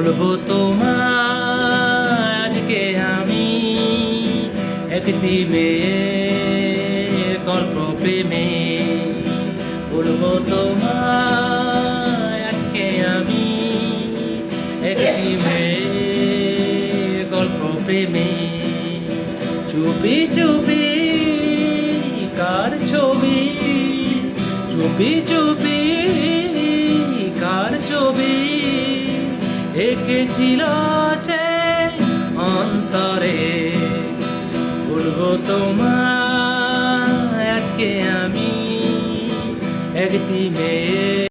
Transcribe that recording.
বলবো তোমায় আজকে আমি একটি মেয়ের গল্প প্রেমে। বলবো তোমায় আজকে আমি একটি মেয়ের গল্প প্রেমে। চুপি চুপি কার ছবি, চুপি চুপি কার ছবি এঁকেছিল সে অন্তরে। বলবো তোমায় আজকে আমি একটি মেয়ে।